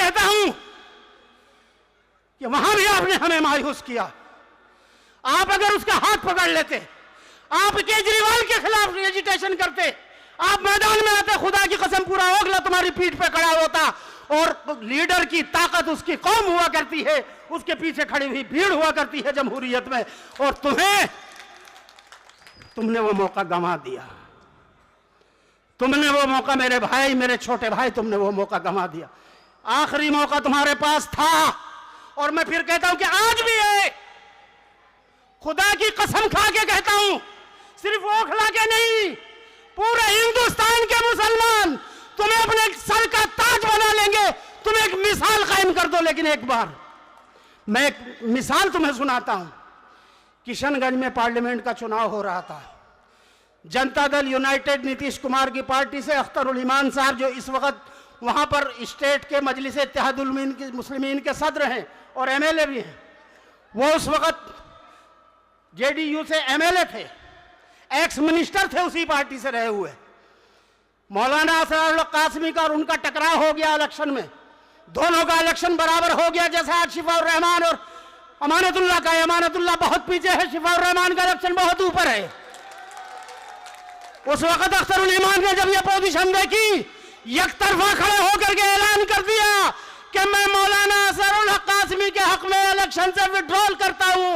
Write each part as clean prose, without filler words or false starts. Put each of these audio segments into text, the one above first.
कहता हूं कि वहां भी आपने हमें मायूस किया। आप अगर उसका हाथ पकड़ लेते, आप केजरीवाल के खिलाफ एजिटेशन करते, आप मैदान में आते, खुदा की कसम पूरा ओगला तुम्हारी पीठ पे खड़ा होता। और लीडर की ताकत उसकी कौम हुआ करती है, उसके पीछे खड़ी हुई भीड़ हुआ करती है जमहूरियत में, और तुमने वो मौका गंवा दिया। तुमने वो मौका, मेरे भाई, मेरे छोटे भाई, तुमने वो मौका गंवा दिया। आखिरी मौका तुम्हारे पास था, और मैं फिर कहता हूं कि आज भी है। खुदा की कसम खा के कहता हूं, सिर्फ ओखला के नहीं, पूरे हिंदुस्तान के मुसलमान तुम्हें अपने सर का ताज बना लेंगे। तुम एक मिसाल कायम कर दो। लेकिन एक बार मैं एक मिसाल तुम्हें सुनाता हूं। किशनगंज में पार्लियामेंट का चुनाव हो रहा था। जनता दल यूनाइटेड नीतीश कुमार की पार्टी से अख्तरुल ईमान साहब, जो इस वक्त वहां पर स्टेट के मजलिस इत्तेहादुल मुस्लिमीन के सदर हैं और एमएलए भी हैं, वो उस वक्त जेडीयू से एमएलए थे, एक्स मिनिस्टर थे उसी पार्टी से रहे हुए। मौलाना असरारुल हक कासमी का और उनका टकराव हो गया इलेक्शन में। दोनों का इलेक्शन बराबर हो गया। जैसे आज शिफाउर रहमान और अमानतुल्लाह का, अमानतुल्लाह बहुत पीछे है, शिफाउर रहमान का इलेक्शन बहुत ऊपर है। उस वक्त अख्तरुल ईमान ने जब यह पोजीशन देखी, एक तरफा खड़े होकर के ऐलान कर दिया कि मैं मौलाना असरारुल हक कासमी के हक में इलेक्शन से विड्रॉल करता हूं।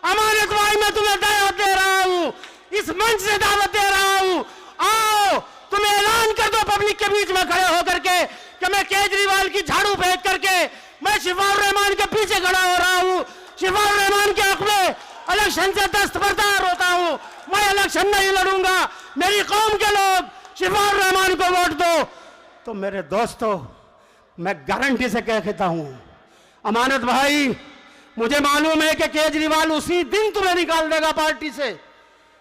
अमानत भाई, मैं तुम्हें दावत दे रहा हूं, इस मंच से दावत दे रहा हूं, आओ तुम ऐलान कर दो पब्लिक के बीच में खड़े होकर के कि मैं केजरीवाल की झाड़ू फेंक करके मैं शिफाउर रहमान के पीछे खड़ा हो रहा हूं, शिफाउर रहमान के हक में इलेक्शन से दस्तबरदार होता हूं, मैं इलेक्शन नहीं लड़ूंगा, मेरी कौम के लोग शिफाउर रहमान को वोट दो। तो मेरे दोस्तों, मैं गारंटी से कहता हूं, अमानत भाई, मुझे मालूम है कि केजरीवाल उसी दिन तुम्हें निकाल देगा पार्टी से,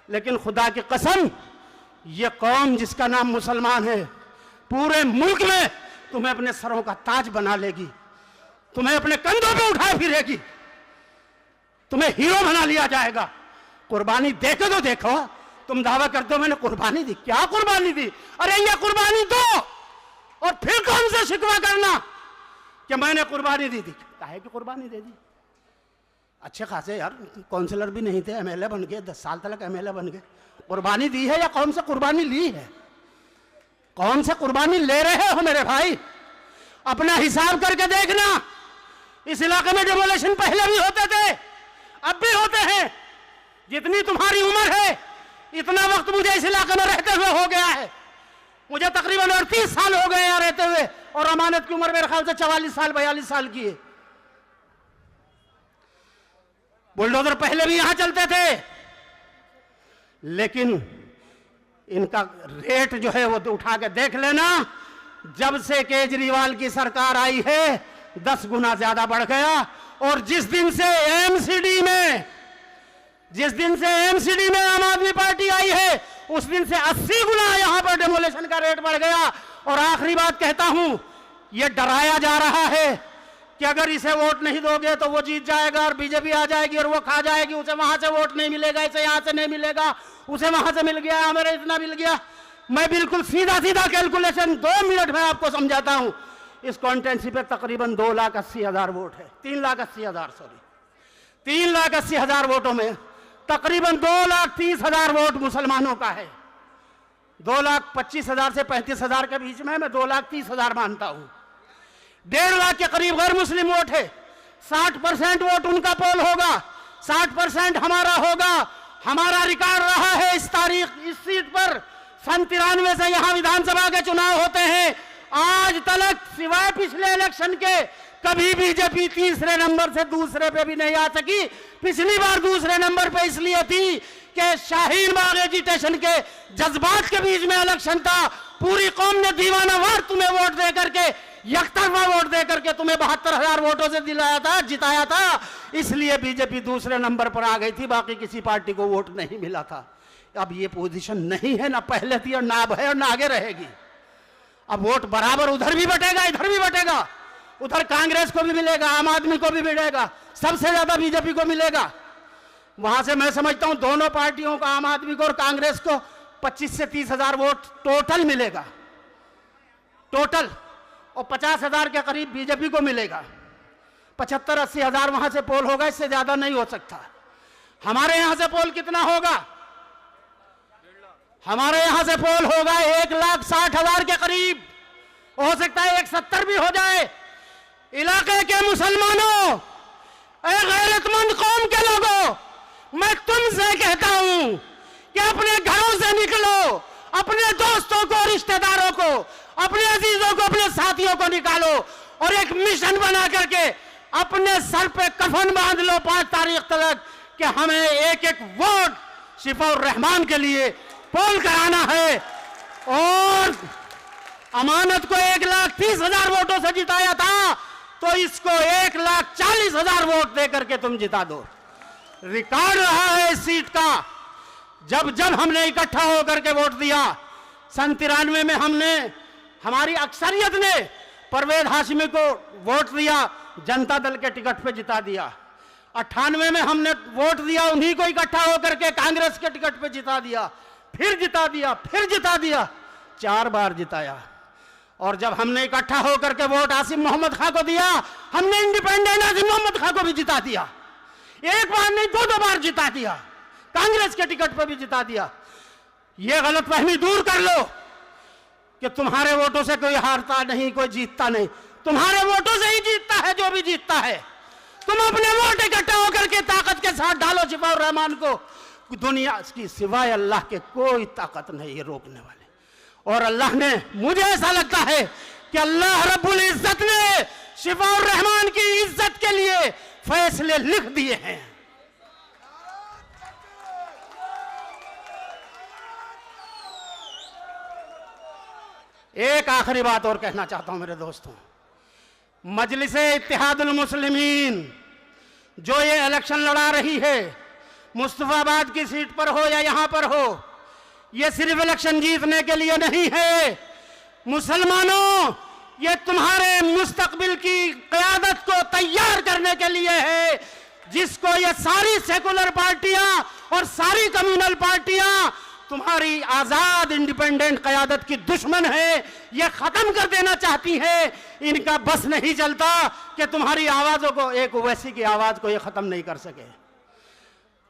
लेकिन खुदा की कसम, ये कौम जिसका नाम मुसलमान है, पूरे मुल्क में तुम्हें अपने सरों का ताज बना लेगी, तुम्हें अपने कंधों पे उठाए फिरेगी, तुम्हें हीरो बना लिया जाएगा। कुर्बानी देखे तो देखो। तुम दावा करते हो मैंने कुर्बानी दी। क्या कुर्बानी दी? अरे ये कुर्बानी दो और फिर कौन से शिकवा करना कि मैंने कुर्बानी दी थी। काहे की कुर्बानी दे दी? अच्छे खासे यार काउंसलर भी नहीं थे, एमएलए बन गए, 10 साल तक एमएलए बन गए। कुर्बानी दी है या कौन सा कुर्बानी ली है? कौन सा कुर्बानी ले रहे हो मेरे भाई? अपना हिसाब करके देखना। इस इलाके में डेमोलेशन पहले भी होते थे, अब भी होते हैं। जितनी तुम्हारी उम्र है, इतना वक्त मुझे इस इलाके में रहते हुए हो गया है। मुझे तकरीबन 38 साल हो गए यहाँ रहते हुए, और अमानत की उम्र मेरे ख्याल से 44 साल 42 साल की है। बुलडोजर पहले भी यहां चलते थे, लेकिन इनका रेट जो है वो तो उठा के देख लेना। जब से केजरीवाल की सरकार आई है 10 गुना ज्यादा बढ़ गया। और जिस दिन से एमसीडी में आम आदमी पार्टी आई है, उस दिन से 80 गुना यहां पर डेमोलेशन का रेट बढ़ गया। और आखिरी बात कहता हूं, यह डराया जा रहा है कि अगर इसे वोट नहीं दोगे तो वो जीत जाएगा और बीजेपी आ जाएगी और वो खा जाएगी, उसे वहां से वोट नहीं मिलेगा, इसे यहां से नहीं मिलेगा, उसे वहां से मिल गया, हमें इतना मिल गया। मैं बिल्कुल सीधा सीधा कैलकुलेशन 2 मिनट में आपको समझाता हूं। इस कॉन्स्टिट्यूंसी पे तकरीबन 2,80,000 वोट है, 3,80,000 सॉरी, 3,80,000 वोटों में तकरीबन 2,30,000 वोट मुसलमानों का है। 2,25,000 से 35,000 के बीच में मैं 2,30,000 मानता हूं। 1.5 लाख के करीब गैर मुस्लिम वोट है। 60% वोट उनका पोल होगा, 60% हमारा होगा। हमारा रिकॉर्ड रहा है इस सीट पर 93 से यहां विधानसभा के चुनाव होते हैं, आज तक सिवाय पिछले इलेक्शन के कभी बीजेपी तीसरे नंबर से दूसरे पे भी नहीं आ सकी। पिछली बार दूसरे नंबर पे इसलिए थी कि शाहीन बाग एजिटेशन के जज्बात के बीच में इलेक्शन था। पूरी कौम ने दीवानावार तुम्हें वोट दे करके, एकतरफा वोट दे करके तुम्हें 72,000 वोटों से दिलाया था, जिताया था, इसलिए बीजेपी दूसरे नंबर पर आ गई थी, बाकी किसी पार्टी को वोट नहीं मिला था। अब ये पोजीशन नहीं है, ना पहले थी और ना अब है और ना आगे रहेगी। अब वोट बराबर उधर भी बटेगा, इधर भी बटेगा। उधर कांग्रेस को भी मिलेगा, आम आदमी को भी मिलेगा, सबसे ज्यादा बीजेपी को मिलेगा। वहां से मैं समझता हूं दोनों पार्टियों को, आम आदमी को और कांग्रेस को 25 से 30,000 वोट टोटल मिलेगा, टोटल। और 50,000 के करीब बीजेपी को मिलेगा। 75-80 हजार वहां से पोल होगा, इससे ज्यादा नहीं हो सकता। हमारे यहां से पोल कितना होगा? हमारे यहां से पोल होगा 1,60,000 के करीब, हो सकता है 170 भी हो जाए। इलाके के मुसलमानों, गैरतमंद कौम के लोगों, मैं तुमसे कहता हूं कि अपने घरों से निकलो, अपने दोस्तों को, रिश्तेदारों को, अपने अजीजों को, अपने साथियों को निकालो और एक मिशन बना करके अपने सर पे कफन बांध लो 5 तारीख तक कि हमें एक एक वोट शिफाउर रहमान के लिए पोल कराना है। और अमानत को 1,30,000 वोटों से जिताया था, तो इसको 1,40,000 वोट देकर के तुम जिता दो। रिकॉर्ड रहा है इस सीट का। जब जब हमने इकट्ठा होकर के वोट दिया, सन 93 में हमने, हमारी अक्सरियत ने परवेज हाशमी को वोट दिया, जनता दल के टिकट पे जिता दिया। 98 में हमने वोट दिया, उन्हीं को इकट्ठा होकर के कांग्रेस के टिकट पे जिता दिया, फिर जिता दिया, फिर जिता दिया, 4 बार जिताया। और जब हमने इकट्ठा होकर के वोट आसिम मोहम्मद खां को दिया, हमने इंडिपेंडेंट आसिम मोहम्मद खां को भी जिता दिया। एक बार नहीं, 2 बार जिता दिया, कांग्रेस के टिकट पर भी जिता दिया। यह गलतफहमी दूर कर लो कि तुम्हारे वोटों से कोई हारता नहीं, कोई जीतता नहीं। तुम्हारे वोटों से ही जीतता है जो भी जीतता है। तुम अपने वोट इकट्ठा होकर के ताकत के साथ डालो शिफाउर रहमान को। दुनिया की सिवाय अल्लाह के कोई ताकत नहीं है रोकने वाले। और अल्लाह ने, मुझे ऐसा लगता है कि अल्लाह रब्बुल इज्जत ने शिफाउर रहमान की इज्जत के लिए फैसले लिख दिए हैं। एक आखिरी बात और कहना चाहता हूं मेरे दोस्तों, मजलिसे इत्तेहादुल मुस्लिमीन जो ये इलेक्शन लड़ा रही है, मुस्तफाबाद की सीट पर हो या यहां पर हो, ये सिर्फ इलेक्शन जीतने के लिए नहीं है। मुसलमानों, ये तुम्हारे मुस्तकबिल की क़यादत को तैयार करने के लिए है, जिसको ये सारी सेकुलर पार्टियां और सारी कम्युनल पार्टियां तुम्हारी आजाद इंडिपेंडेंट क़यादत की दुश्मन है, ये खत्म कर देना चाहती है। इनका बस नहीं चलता कि तुम्हारी आवाजों को, एक ओवैसी की आवाज को ये खत्म नहीं कर सके।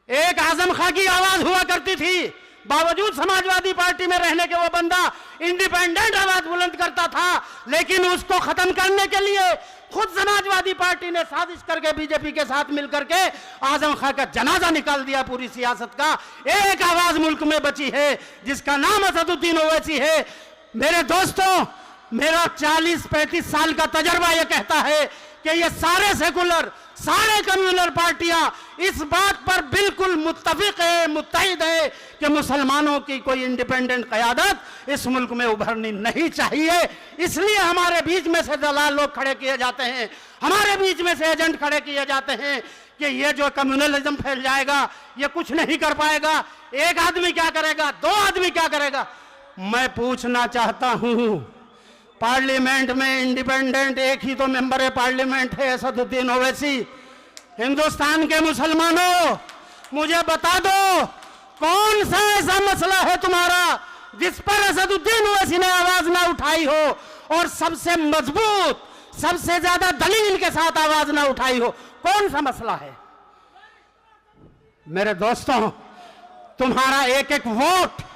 एक आजम खां की आवाज हुआ करती थी, बावजूद समाजवादी पार्टी में रहने के वो बंदा इंडिपेंडेंट आवाज बुलंद करता था, लेकिन उसको खत्म करने के लिए खुद समाजवादी पार्टी ने साजिश करके बीजेपी के साथ मिलकर के आजम खां का जनाजा निकाल दिया पूरी सियासत का। एक आवाज मुल्क में बची है जिसका नाम असदुद्दीन ओवैसी है। मेरे दोस्तों, मेरा 40-35 साल का तजर्बा यह कहता है कि ये सारे सेकुलर, सारे कम्युनल पार्टियां इस बात पर बिल्कुल मुत्तफिक है, मुत्तहिद है कि मुसलमानों की कोई इंडिपेंडेंट क़यादत इस मुल्क में उभरनी नहीं चाहिए। इसलिए हमारे बीच में से दलाल लोग खड़े किए जाते हैं, हमारे बीच में से एजेंट खड़े किए जाते हैं कि ये जो कम्युनलिज्म फैल जाएगा ये कुछ नहीं कर पाएगा। एक आदमी क्या करेगा, 2 आदमी क्या करेगा। मैं पूछना चाहता हूं, पार्लियामेंट में इंडिपेंडेंट एक ही तो मेंबर है पार्लियामेंट है, असदुद्दीन ओवैसी। हिंदुस्तान के मुसलमानों, मुझे बता दो कौन सा ऐसा मसला है तुम्हारा जिस पर असदुद्दीन ओवैसी ने आवाज ना उठाई हो, और सबसे मजबूत, सबसे ज्यादा दलील के साथ आवाज ना उठाई हो। कौन सा मसला है? मेरे दोस्तों, तुम्हारा एक एक वोट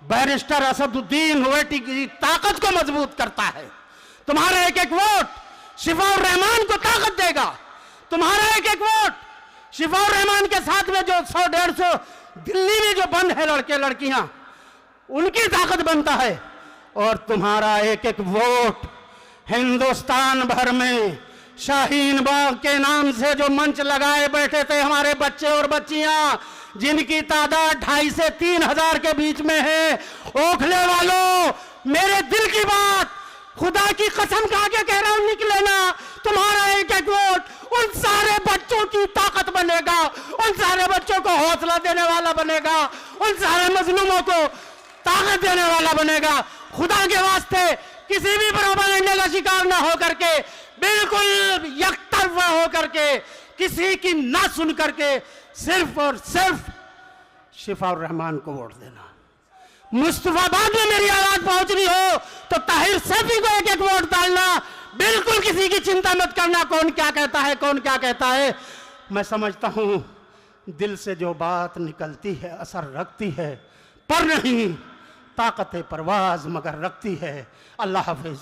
बैरिस्टर असदुद्दीन ओवैसी की ताकत को मजबूत करता है। तुम्हारा एक एक वोट शिफाउर रहमान को ताकत देगा। तुम्हारा एक एक वोट शिफाउर रहमान के साथ में जो 100-150 दिल्ली में जो बंद है लड़के लड़कियां, उनकी ताकत बनता है। और तुम्हारा एक एक वोट हिंदुस्तान भर में शाहीन बाग के नाम से जो मंच लगाए बैठे थे हमारे बच्चे और बच्चियां, जिनकी तादाद 2,500 से 3,000 के बीच में है। ओखले वालों, मेरे दिल की बात खुदा की कसम खा के कह रहा हूं, निकले ना। तुम्हारा एक एक वोट उन सारे बच्चों की ताकत बनेगा, उन सारे बच्चों को हौसला देने वाला बनेगा, उन सारे मजलूमों को ताकत देने वाला बनेगा। खुदा के वास्ते किसी भी प्रोपेगेंडा का शिकार ना हो करके, बिल्कुल यकतरफा हो करके, किसी की ना सुन करके सिर्फ और सिर्फ शिफाउर रहमान को वोट देना। मुस्तफाबाद में मेरी आवाज पहुंचनी हो तो ताहिर सैफी को एक एक वोट डालना। बिल्कुल किसी की चिंता मत करना कौन क्या कहता है, कौन क्या कहता है। मैं समझता हूं दिल से जो बात निकलती है असर रखती है, पर नहीं ताकत परवाज मगर रखती है। अल्लाह हाफिज।